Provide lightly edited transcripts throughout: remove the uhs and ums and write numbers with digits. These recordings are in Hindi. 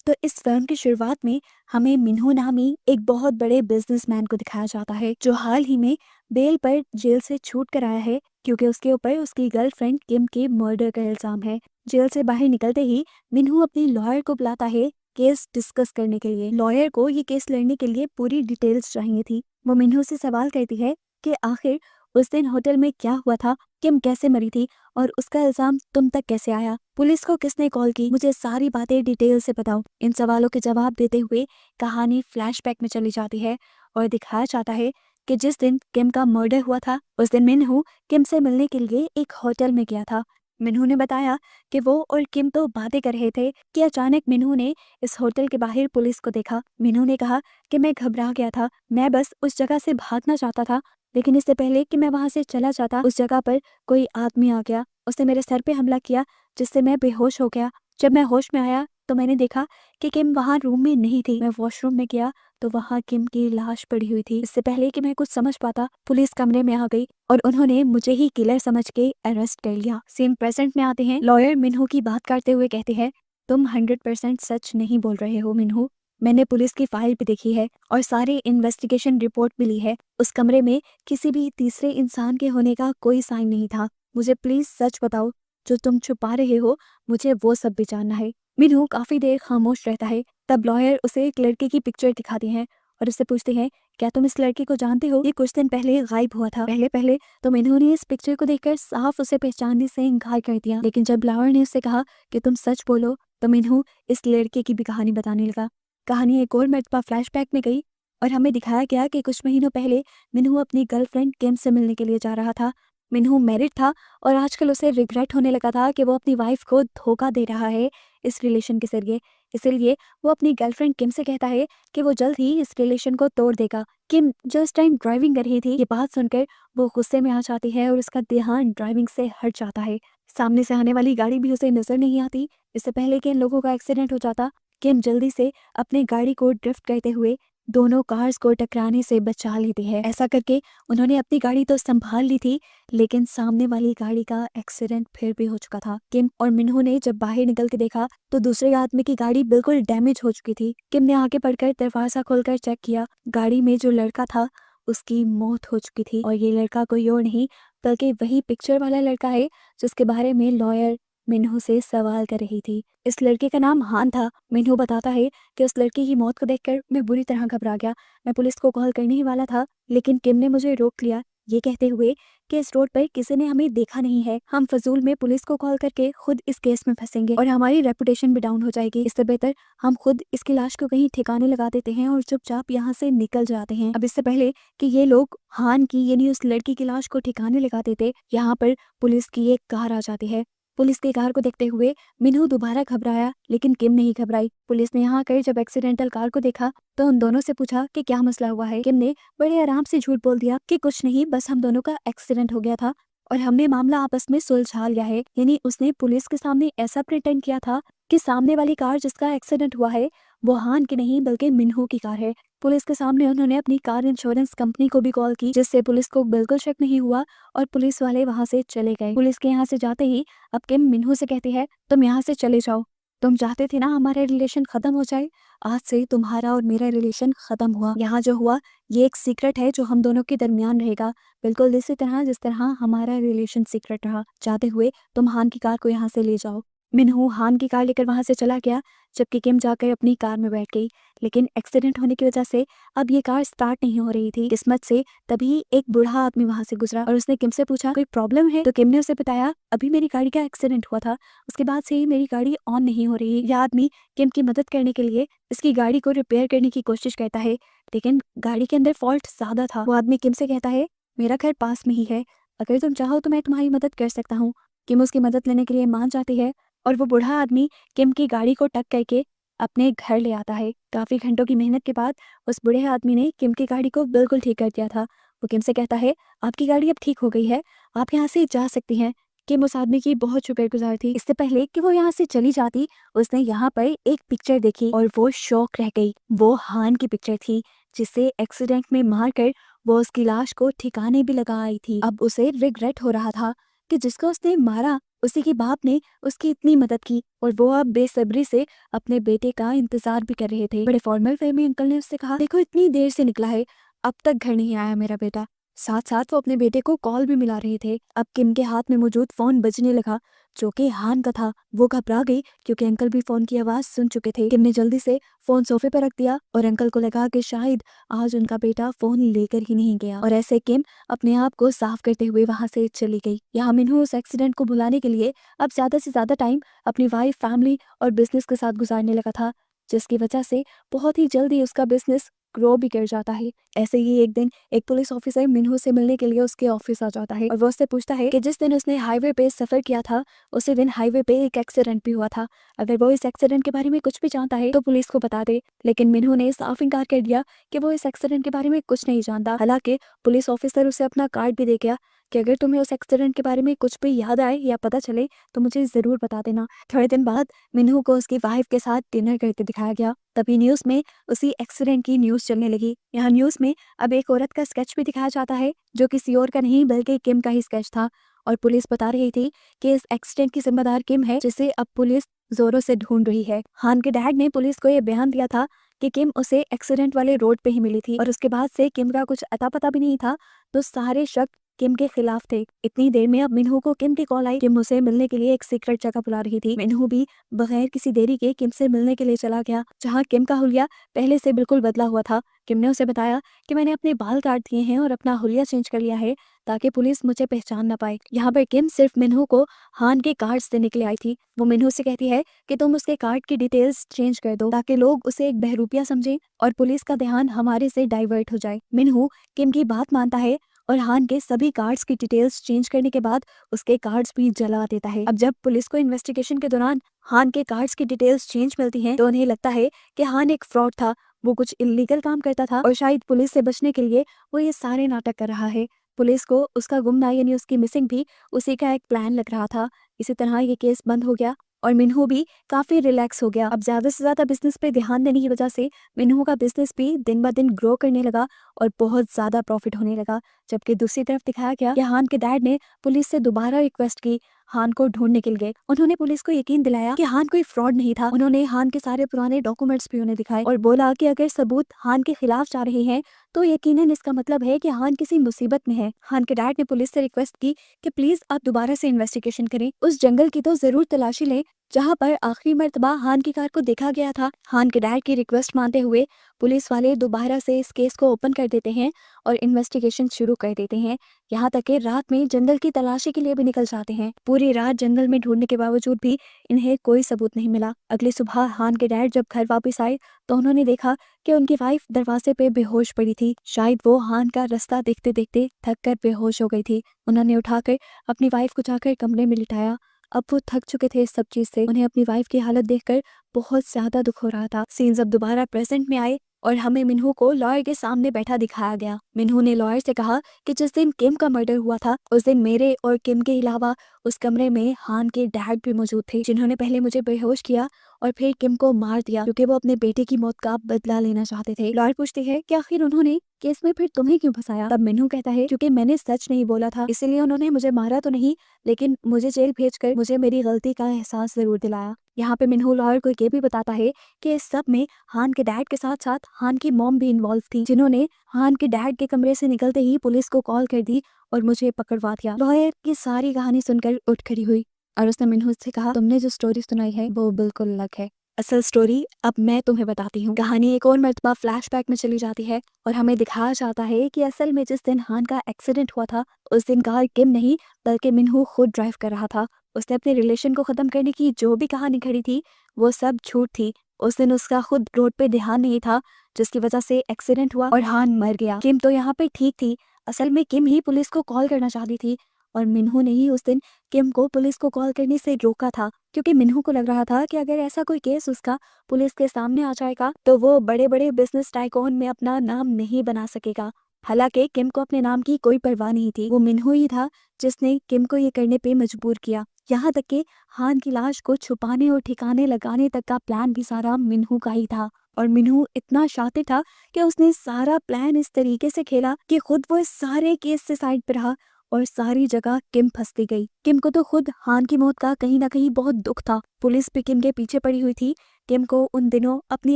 तो इस फिल्म की शुरुआत में हमें मिन्हो नामी एक बहुत बड़े बिजनेसमैन को दिखाया जाता है जो हाल ही में बेल पर जेल से छूट कर आया है क्योंकि उसके ऊपर उसकी गर्लफ्रेंड किम के मर्डर का इल्जाम है। जेल से बाहर निकलते ही मिन्हो अपनी लॉयर को बुलाता है केस डिस्कस करने के लिए। लॉयर को ये केस लड़ने के लिए पूरी डिटेल्स चाहिए थी। वो मिन्हो से सवाल करती है कि आखिर उस दिन होटल में क्या हुआ था, किम कैसे मरी थी और उसका इल्जाम तुम तक कैसे आया, पुलिस को किसने कॉल की, मुझे सारी बातें डिटेल से बताओ। इन सवालों के जवाब देते हुए कहानी फ्लैशबैक में चली जाती है और दिखाया जाता है कि जिस दिन किम का मर्डर हुआ था उस दिन मिन्हू किम से मिलने के लिए एक होटल में गया था। मिन्हू ने बताया कि वो और किम तो बातें कर रहे थे कि अचानक मिन्हू ने इस होटल के बाहर पुलिस को देखा। मिन्हू ने कहा कि मैं घबरा गया था, मैं बस उस जगह से भागना चाहता था, लेकिन इससे पहले कि मैं वहां से चला जाता उस जगह पर कोई आदमी आ गया। उसने मेरे सर पे हमला किया जिससे मैं बेहोश हो गया। जब मैं होश में आया तो मैंने देखा कि किम वहां रूम में नहीं थी। मैं वॉशरूम में गया तो वहां किम की लाश पड़ी हुई थी। इससे पहले कि मैं कुछ समझ पाता पुलिस कमरे में आ गई और उन्होंने मुझे ही किलर समझ के अरेस्ट कर लिया। सीन प्रेजेंट में आते हैं। लॉयर मिन्हू की बात करते हुए कहते हैं, तुम 100% सच नहीं बोल रहे हो मिन्हू, मैंने पुलिस की फाइल भी देखी है और सारे इन्वेस्टिगेशन रिपोर्ट भी ली है। उस कमरे में किसी भी तीसरे इंसान के होने का कोई साइन नहीं था। मुझे प्लीज सच बताओ, जो तुम छुपा रहे हो मुझे वो सब भी जानना है। मिन्हू काफी देर खामोश रहता है। तब लॉयर उसे एक लड़के की पिक्चर दिखाती हैं और उससे पूछते हैं, क्या तुम इस लड़के को जानते हो, ये कुछ दिन पहले गायब हुआ था। पहले पहले तो मिन्हू ने इस पिक्चर को देखकर साफ उसे पहचानने से इनकार कर दिया, लेकिन जब लॉयर ने उससे कहा कि तुम सच बोलो तो मिन्हू इस लड़के की भी कहानी बताने लगा। कहानी एक और मरतबा फ्लैशबैक में गई और हमें दिखाया गया कि कुछ महीनों पहले मिन्हू अपनी गर्लफ्रेंड किम से मिलने के लिए जा रहा था। मिन्हू मैरिड था और आजकल उसे रिग्रेट होने लगा था कि वो अपनी वाइफ को धोखा दे रहा है इस रिलेशन के जरिए। इसीलिए वो अपनी गर्लफ्रेंड किम से कहता है कि वो जल्द ही इस रिलेशन को तोड़ देगा। किम जो इस टाइम ड्राइविंग कर रही थी, ये बात सुनकर वो गुस्से में आ जाती है और उसका ध्यान ड्राइविंग से हट जाता है। सामने से आने वाली गाड़ी भी उसे नजर नहीं आती। इससे पहले कि इन लोगों का एक्सीडेंट हो जाता, किम जल्दी से अपने गाड़ी को ड्रिफ्ट करते हुए दोनों कार्स को टकराने से बचा लेती है। ऐसा करके उन्होंने अपनी गाड़ी तो संभाल ली थी, लेकिन सामने वाली गाड़ी का एक्सीडेंट फिर भी हो चुका था। किम और मिन्हू ने जब बाहर निकल के देखा तो दूसरे आदमी की गाड़ी बिल्कुल डैमेज हो चुकी थी। किम ने आगे बढ़कर दरवाजा खोलकर चेक किया। गाड़ी में जो लड़का था उसकी मौत हो चुकी थी और ये लड़का कोई और नहीं बल्कि वही पिक्चर वाला लड़का है जिसके बारे में लॉयर मिन्हू से सवाल कर रही थी। इस लड़के का नाम हान था। मिन्हू बताता है कि उस लड़के की मौत को देखकर मैं बुरी तरह घबरा गया। मैं पुलिस को कॉल करने ही वाला था, लेकिन किम ने मुझे रोक लिया, ये कहते हुए कि इस रोड पर किसी ने हमें देखा नहीं है। हम फजूल में पुलिस को कॉल करके खुद इस केस में फंसेंगे और हमारी रेपुटेशन भी डाउन हो जाएगी। इससे बेहतर हम खुद इसकी लाश को कहीं ठिकाने लगा देते हैं और चुपचाप यहाँ से निकल जाते हैं। अब इससे पहले कि ये लोग हान की यानी उस लड़की की लाश को ठिकाने लगा देते, यहाँ पर पुलिस की एक कार आ जाती है। पुलिस की कार को देखते हुए मिन्हू दोबारा घबराया, लेकिन किम नहीं घबराई। पुलिस ने यहाँ आकर जब एक्सीडेंटल कार को देखा तो उन दोनों से पूछा कि क्या मसला हुआ है। किम ने बड़े आराम से झूठ बोल दिया कि कुछ नहीं, बस हम दोनों का एक्सीडेंट हो गया था और हमने मामला आपस में सुलझा लिया है। यानी उसने पुलिस के सामने ऐसा प्रिटेंड किया था कि सामने वाली कार जिसका एक्सीडेंट हुआ है वो हान की नहीं बल्कि मिन्हू की कार है। पुलिस के सामने उन्होंने अपनी कार इंश्योरेंस कंपनी को भी कॉल की, जिससे पुलिस को बिल्कुल शक नहीं हुआ और पुलिस वाले वहां से चले गए। पुलिस के यहाँ से जाते ही अब किम मिन्हू से कहती है, तुम यहाँ से चले जाओ, तुम चाहते थे ना हमारा रिलेशन खत्म हो जाए, आज से तुम्हारा और मेरा रिलेशन खत्म हुआ। यहाँ जो हुआ ये एक सीक्रेट है जो हम दोनों के दरमियान रहेगा, बिल्कुल इसी तरह जिस तरह हमारा रिलेशन सीक्रेट रहा। जाते हुए तुम हान की कार को यहाँ से ले जाओ। मिन्हू हान की कार लेकर वहां से चला गया, जबकि किम जाकर अपनी कार में बैठ गई। लेकिन एक्सीडेंट होने की वजह से अब ये कार स्टार्ट नहीं हो रही थी। किस्मत से तभी एक बूढ़ा आदमी वहां से गुजरा और उसने किम से पूछा, कोई प्रॉब्लम है? तो किम ने उसे बताया, अभी मेरी गाड़ी का एक्सीडेंट हुआ था, उसके बाद से ही मेरी गाड़ी ऑन नहीं हो रही। यह आदमी किम की मदद करने के लिए इसकी गाड़ी को रिपेयर करने की कोशिश करता है, लेकिन गाड़ी के अंदर फॉल्ट ज्यादा था। वो आदमी किम से कहता है, मेरा घर पास में ही है, अगर तुम चाहो तो मैं तुम्हारी मदद कर सकता हूँ। किम उसकी मदद लेने के लिए मान जाती है और वो बूढ़ा आदमी किम की गाड़ी को टक करके अपने घर ले आता है। काफी घंटों की मेहनत के बाद उस बूढ़े आदमी ने किम की गाड़ी को बिल्कुल ठीक कर दिया था। वो किम से कहता है, आपकी गाड़ी अब ठीक हो गई है, आप यहाँ से जा सकती हैं। किम उस आदमी की बहुत शुक्रगुजार थी। इससे पहले कि वो यहाँ से चली जाती, उसने यहाँ पर एक पिक्चर देखी और वो शौक रह गई। वो हान की पिक्चर थी जिसे एक्सीडेंट में मारकर वो उसकी लाश को ठिकाने भी लगा आई थी। अब उसे रिग्रेट हो रहा था कि जिसको उसने मारा उसी के बाप ने उसकी इतनी मदद की और वो अब बेसब्री से अपने बेटे का इंतजार भी कर रहे थे। बड़े फॉर्मल वे में अंकल ने उससे कहा, देखो इतनी देर से निकला है, अब तक घर नहीं आया मेरा बेटा। साथ साथ वो अपने बेटे को कॉल भी मिला रहे थे। अब किम के हाथ में मौजूद फोन बजने लगा जो कि हान का था। वो घबरा गई क्योंकि अंकल भी फोन की आवाज सुन चुके थे। किम ने जल्दी से फोन सोफे पर रख दिया और अंकल को लगा कि शायद आज उनका बेटा फोन लेकर ही नहीं गया, और ऐसे किम अपने आप को साफ करते हुए वहां से चली गई। यहाँ मिन्हू उस एक्सीडेंट को भुलाने के लिए अब ज्यादा से ज्यादा टाइम अपनी वाइफ, फैमिली और बिजनेस के साथ गुजारने लगा था, जिसकी वजह से बहुत ही जल्दी उसका बिजनेस ग्रो भी कर जाता है। ऐसे ही एक दिन एक पुलिस ऑफिसर मिन्हू से मिलने के लिए उसके ऑफिस आ जाता है और वो उससे पूछता है कि जिस दिन उसने हाईवे पे सफर किया था उसी दिन हाईवे पे एक एक्सीडेंट भी हुआ था। अगर वो इस एक्सीडेंट के बारे में कुछ भी जानता है तो पुलिस को बता दे, लेकिन मिन्हू ने साफ इनकार कर दिया कि वो इस एक्सीडेंट के बारे में कुछ नहीं जानता। हालांकि पुलिस ऑफिसर उसे अपना कार्ड भी दे गया कि अगर तुम्हें उस एक्सीडेंट के बारे में कुछ भी याद आए या पता चले तो मुझे जरूर बता देना। थोड़े दिन बाद मिन्हू को उसकी वाइफ के साथ डिनर करते दिखाया गया। तभी न्यूज में उसी एक्सीडेंट की न्यूज चलने लगी। यहाँ न्यूज में अब एक औरत का स्केच भी दिखाया जाता है जो किसी और का नहीं बल्कि किम का ही स्केच था, और पुलिस बता रही थी कि इस एक्सीडेंट की जिम्मेदार किम है, जिसे अब पुलिस जोरों से ढूंढ रही है। हान के डैड ने पुलिस को यह बयान दिया था कि किम उसे एक्सीडेंट वाले रोड पे ही मिली थी और उसके बाद से किम का कुछ अता पता भी नहीं था, तो सारे शक किम के खिलाफ थे। इतनी देर में अब मिन्हू को किम की कॉल आई। किम उसे मिलने के लिए एक सीक्रेट जगह बुला रही थी। मिन्हू भी बगैर किसी देरी के किम से मिलने के लिए चला गया, जहाँ किम का हुलिया पहले से बिल्कुल बदला हुआ था। किम ने उसे बताया कि मैंने अपने बाल काट दिए हैं और अपना हुलिया चेंज कर लिया है ताकि पुलिस मुझे पहचान ना पाए। यहाँ पर किम सिर्फ मिन्हू को हान के कार्ड्स देने के लिए आई थी। वो मिन्हू से कहती है कि तुम उसके कार्ड की डिटेल्स चेंज कर दो ताकि लोग उसे एक बहरूपिया समझें और पुलिस का ध्यान हमारे से डाइवर्ट हो जाए। मिन्हू किम की बात मानता है और हान के सभी कार्ड्स की डिटेल्स चेंज करने के बाद उसके कार्ड्स भी जला देता है। अब जब पुलिस को इन्वेस्टिगेशन के दौरान हान के कार्ड्स की डिटेल्स चेंज मिलती हैं तो उन्हें लगता है कि हान एक फ्रॉड था, वो कुछ इलीगल काम करता था और शायद पुलिस से बचने के लिए वो ये सारे नाटक कर रहा है। पुलिस को उसका गुमना यानी उसकी मिसिंग भी उसी का एक प्लान लग रहा था। इसी तरह ये केस बंद हो गया और मिन्हू भी काफी रिलैक्स हो गया। अब ज्यादा से ज्यादा बिजनेस पे ध्यान देने की वजह से मिन्हू का बिजनेस भी दिन ब दिन ग्रो करने लगा और बहुत ज्यादा प्रॉफिट होने लगा। जबकि दूसरी तरफ दिखाया गया कि हान के डैड ने पुलिस से दोबारा रिक्वेस्ट की हान को ढूंढने के लिए। उन्होंने पुलिस को यकीन दिलाया कि हान कोई फ्रॉड नहीं था। उन्होंने हान के सारे पुराने डॉक्यूमेंट्स भी उन्हें दिखाए और बोला कि अगर सबूत हान के खिलाफ जा रहे हैं तो यकीनन इसका मतलब है कि हान किसी मुसीबत में है। हान के डैड ने पुलिस से रिक्वेस्ट की कि प्लीज आप दोबारा से इन्वेस्टिगेशन करें, उस जंगल की तो जरूर तलाशी लें जहां पर आखिरी मर्तबा हान की कार को देखा गया था। हान के डैड की रिक्वेस्ट मानते हुए पुलिस वाले दोबारा से इस केस को ओपन कर देते हैं और इन्वेस्टिगेशन शुरू कर देते हैं। यहाँ तक कि रात में जंगल की तलाशी के लिए भी निकल जाते हैं। पूरी रात जंगल में ढूंढने के बावजूद भी इन्हें कोई सबूत नहीं मिला। अगली सुबह हान के डैड जब घर वापस आए तो उन्होंने देखा कि उनकी वाइफ दरवाजे पे बेहोश पड़ी थी। शायद वो हान का रास्ता देखते देखते थक कर बेहोश हो गई थी। उन्होंने उठाकर अपनी वाइफ को जाकर कमरे में लिटाया। अब वो थक चुके थे इस सब चीज से। उन्हें अपनी वाइफ की हालत देखकर बहुत ज्यादा दुख हो रहा था। सीन्स अब दोबारा प्रेजेंट में आए और हमें मिन्हू को लॉयर के सामने बैठा दिखाया गया। मिन्हू ने लॉयर से कहा कि जिस दिन किम का मर्डर हुआ था उस दिन मेरे और किम के अलावा उस कमरे में हान के डैड भी मौजूद थे, जिन्होंने पहले मुझे बेहोश किया और फिर किम को मार दिया क्योंकि वो अपने बेटे की मौत का बदला लेना चाहते थे। लॉयर पूछते हैं कि आखिर उन्होंने केस में फिर तुम्हें क्यों फंसाया? तब मिन्हू कहता है क्योंकि मैंने सच नहीं बोला था, इसीलिए उन्होंने मुझे मारा तो नहीं लेकिन मुझे जेल भेजकर मुझे मेरी गलती का एहसास जरूर दिलाया। यहाँ पे मिन्हू लॉयर को ये भी बताता है कि इस सब में हान के डैड के साथ साथ हान की मॉम भी इन्वॉल्व थी, जिन्होंने हान के डैड के कमरे से निकलते ही पुलिस को कॉल कर दी और मुझे पकड़वा दिया। लॉयर की सारी कहानी सुनकर उठ खड़ी हुई और उसने मिन्हू से कहा, तुमने जो स्टोरी सुनाई है वो बिल्कुल अलग है। असल स्टोरी अब मैं तुम्हें बताती हूँ। कहानी एक और मर्तबा फ्लैशबैक में चली जाती है और हमें दिखाया जाता है कि असल में जिस दिन हान का एक्सीडेंट हुआ था उस दिन कार किम नहीं बल्कि मिन्हू खुद ड्राइव कर रहा था। उसने अपने रिलेशन को खत्म करने की जो भी कहानी खड़ी थी वो सब झूठ थी। उस दिन उसका खुद रोड पे ध्यान नहीं था जिसकी वजह से एक्सीडेंट हुआ और हान मर गया। किम तो यहाँ पे ठीक थी। असल में किम ही पुलिस को कॉल करना चाहती थी और मिन्हू ने ही उस दिन किम को पुलिस को कॉल करने से रोका था, क्योंकि मिन्हू को लग रहा था कि अगर ऐसा कोई केस उसका पुलिस के सामने आ जाएगा तो वो बड़े बड़े बिजनेस टाइकून में अपना नाम नहीं बना सकेगा। हालांकि किम को अपने नाम की कोई परवाह नहीं थी। वो मिन्हू ही था जिसने किम को ये करने पे मजबूर किया। यहाँ तक कि हान की लाश को छुपाने और ठिकाने लगाने तक का प्लान भी सारा मिन्हू का ही था। और मिन्हू इतना शातिर था कि उसने सारा प्लान इस तरीके से खेला कि खुद वो इस सारे केस से साइड पे रहा और सारी जगह किम फंसती गई। किम को तो खुद हान की मौत का कहीं ना कहीं बहुत दुख था। पुलिस भी किम के पीछे पड़ी हुई थी। किम को उन दिनों अपनी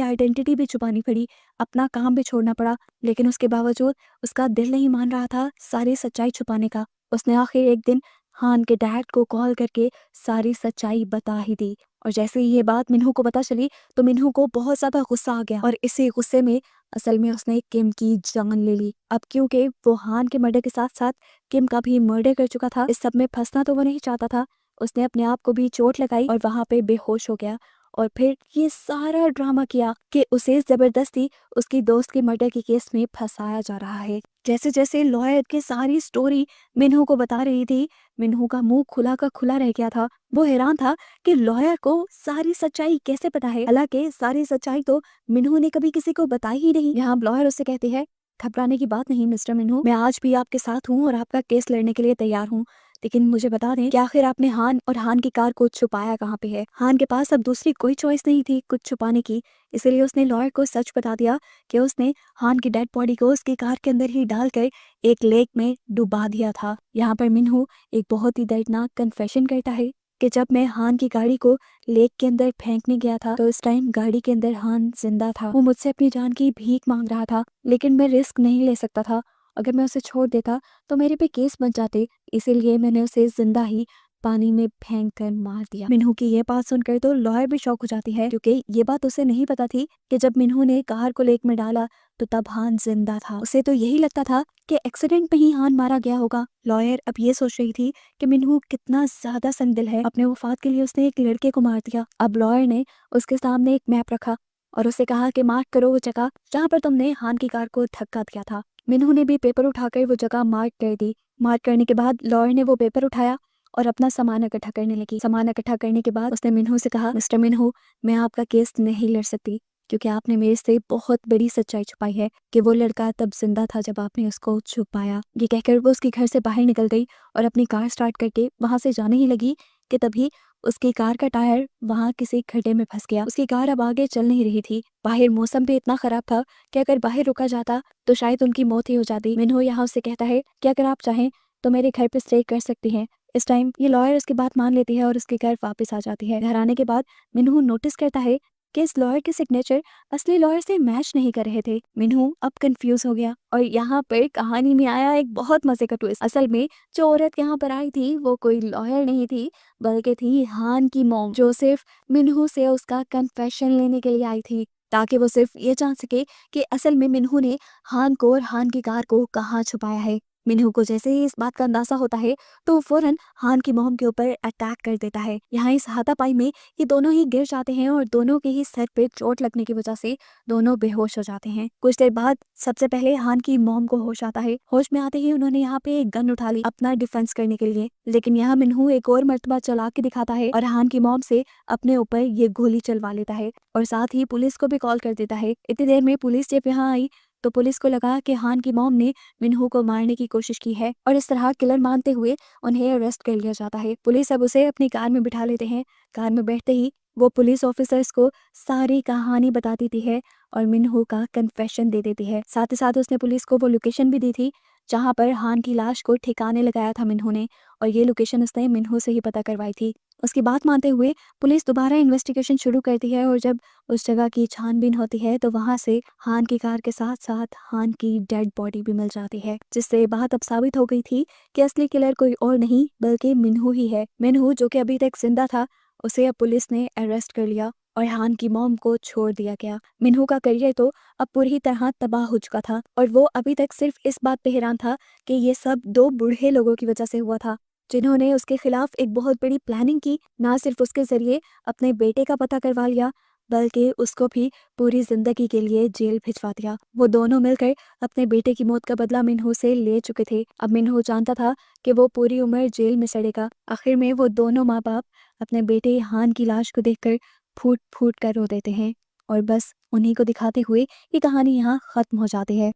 आइडेंटिटी भी छुपानी पड़ी, अपना काम भी छोड़ना पड़ा, लेकिन उसके बावजूद उसका दिल नहीं मान रहा था सारी सच्चाई छुपाने का। उसने आखिर एक दिन हान के डैड को कॉल करके सारी सच्चाई बता ही दी। और जैसे ही ये बात मिन्हू को पता चली तो मिन्हू को बहुत ज्यादा गुस्सा आ गया और इसी गुस्से में असल में उसने किम की जान ले ली। अब क्योंकि वो हान के मर्डर के साथ साथ किम का भी मर्डर कर चुका था, इस सब में फंसना तो वो नहीं चाहता था। उसने अपने आप को भी चोट लगाई और वहां पे बेहोश हो गया और फिर ये सारा ड्रामा किया कि उसे जबरदस्ती उसकी दोस्त के मर्डर के केस में फंसाया जा रहा है। जैसे जैसे लॉयर की सारी स्टोरी मिन्हू को बता रही थी, मिन्हू का मुंह खुला का खुला रह गया था। वो हैरान था कि लॉयर को सारी सच्चाई कैसे पता है, हालांकि सारी सच्चाई तो मिन्हू ने कभी किसी को बताई ही नहीं। यहाँ लॉयर उससे कहती है, घबराने की बात नहीं मिस्टर मिन्हू, मैं आज भी आपके साथ हूँ और आपका केस लड़ने के लिए तैयार हूँ। लेकिन मुझे बता दें कि आखिर आपने हान और हान की कार को छुपाया कहाँ पे है। हान के पास अब दूसरी कोई चॉइस नहीं थी कुछ छुपाने की, इसीलिए उसने लॉयर को सच बता दिया कि उसने हान की डेड बॉडी को उसकी कार के अंदर ही डालकर एक लेक में डुबा दिया था। यहाँ पर मिन्हू एक बहुत ही दर्दनाक कन्फेशन करता है कि जब मैं हान की गाड़ी को लेक के अंदर फेंकने गया था तो उस टाइम गाड़ी के अंदर हान जिंदा था। वो मुझसे अपनी जान की भीख मांग रहा था, लेकिन मैं रिस्क नहीं ले सकता था। अगर मैं उसे छोड़ देता तो मेरे पे केस बन जाते, इसीलिए मैंने उसे जिंदा ही पानी में फेंक कर मार दिया। मिन्हू की ये बात सुनकर तो लॉयर भी शॉक हो जाती है, क्योंकि ये बात उसे नहीं पता थी कि जब मिन्हू ने कार को लेक में डाला तो तब हान जिंदा था। उसे तो यही लगता था कि एक्सीडेंट में ही हान मारा गया होगा। लॉयर अब ये सोच रही थी कि मिन्हू कितना ज्यादा संदिल है, अपने वफात के लिए उसने एक लड़के को मार दिया। अब लॉयर ने उसके सामने एक मैप रखा और उसे कहा कि मार्क करो वो जगह जहाँ पर तुमने हान की कार को धक्का दिया था। मिन्हू ने भी पेपर उठाकर वो जगह मार्क कर दी। मार्क करने के बाद लॉयर ने वो पेपर उठाया और अपना सामान इकट्ठा करने लगी। सामान इकट्ठा करने के बाद उसने मिन्हू से कहा, मिस्टर मिन्हू, मैं आपका केस नहीं लड़ सकती क्योंकि आपने मेरे से बहुत बड़ी सच्चाई छुपाई है कि वो लड़का तब जिंदा था जब आपने उसको छुपाया। ये कहकर वो उसके घर से बाहर निकल गई और अपनी कार स्टार्ट करके वहां से जाने ही लगी कि तभी उसकी कार का टायर वहां किसी खड्डे में फंस गया। उसकी कार अब आगे चल नहीं रही थी। बाहर मौसम भी इतना खराब था कि अगर बाहर रुका जाता तो शायद उनकी मौत ही हो जाती। मिन्हू यहाँ उससे कहता है कि अगर आप चाहें तो मेरे घर पे स्टे कर सकती हैं। इस टाइम ये लॉयर उसकी बात मान लेती है और उसके घर वापस आ जाती है। घर आने के बाद मिन्हू नोटिस करता है कि इस लॉयर के सिग्नेचर असली लॉयर से मैच नहीं कर रहे थे। मिन्हू अब कंफ्यूज हो गया और यहाँ पर कहानी में आया एक बहुत मजे का ट्विस्ट। असल में जो औरत यहाँ पर आई थी वो कोई लॉयर नहीं थी, बल्कि थी हान की मॉम, जो सिर्फ मिन्हू से उसका कन्फेशन लेने के लिए आई थी, ताकि वो सिर्फ ये जान सके कि असल में मिन्हू ने हान को और हान की कार को कहाँ छुपाया है। मिन्हू को जैसे ही इस बात का अंदाजा होता है तो वो फौरन हान की मोम के ऊपर अटैक कर देता है। यहाँ इस हाथापाई में ये दोनों ही गिर जाते हैं और दोनों के ही सर पे चोट लगने की वजह से दोनों बेहोश हो जाते हैं। कुछ देर बाद सबसे पहले हान की मोम को होश आता है। होश में आते ही उन्होंने यहाँ पे एक गन उठा ली अपना डिफेंस करने के लिए, लेकिन यहाँ मिन्हू एक और मर्तबा चला के दिखाता है और हान की मोम से अपने ऊपर ये गोली चलवा लेता है और साथ ही पुलिस को भी कॉल कर देता है। इतनी देर में पुलिस जब यहाँ आई तो पुलिस को लगा कि हान की मॉम ने मिन्हू को मारने की कोशिश की है और इस तरह किलर मानते हुए उन्हें अरेस्ट कर लिया जाता है। पुलिस अब उसे अपनी कार में बिठा लेते हैं। कार में बैठते ही वो पुलिस ऑफिसर्स को सारी कहानी बता देती है और मिन्हू का कन्फेशन दे देती है। साथ ही साथ उसने पुलिस को वो लोकेशन भी दी थी जहाँ पर हान की लाश को ठिकाने लगाया था मिन्हू ने, और ये लोकेशन उसने मिन्हू से ही पता करवाई थी। उसकी बात मानते हुए पुलिस दोबारा इन्वेस्टिगेशन शुरू करती है और जब उस जगह की छानबीन होती है तो वहां से हान की कार के साथ साथ हान की डेड बॉडी भी मिल जाती है, जिससे बात अब साबित हो गई थी कि असली किलर कोई और नहीं बल्कि मिन्हू ही है। मिन्हू जो कि अभी तक जिंदा था उसे अब पुलिस ने अरेस्ट कर लिया और हान की मॉम को छोड़ दिया गया। मिन्हू का करियर तो अब पूरी तरह तबाह हो चुका था और वो अभी तक सिर्फ इस बात पे हैरान था कि ये सब दो बूढ़े लोगों की वजह से हुआ था, जिन्होंने उसके खिलाफ एक बहुत बड़ी प्लानिंग की। ना सिर्फ उसके जरिए अपने बेटे का पता करवा लिया बल्कि उसको भी पूरी जिंदगी के लिए जेल भिजवा दिया। वो दोनों मिलकर अपने बेटे की मौत का बदला मिन्हू से ले चुके थे। अब मिन्हू जानता था कि वो पूरी उम्र जेल में सड़ेगा। आखिर में वो दोनों माँ बाप अपने बेटे हान की लाश को देखकर फूट फूट कर रो देते हैं और बस उन्हीं को दिखाते हुए ये कहानी यहाँ खत्म हो जाती है।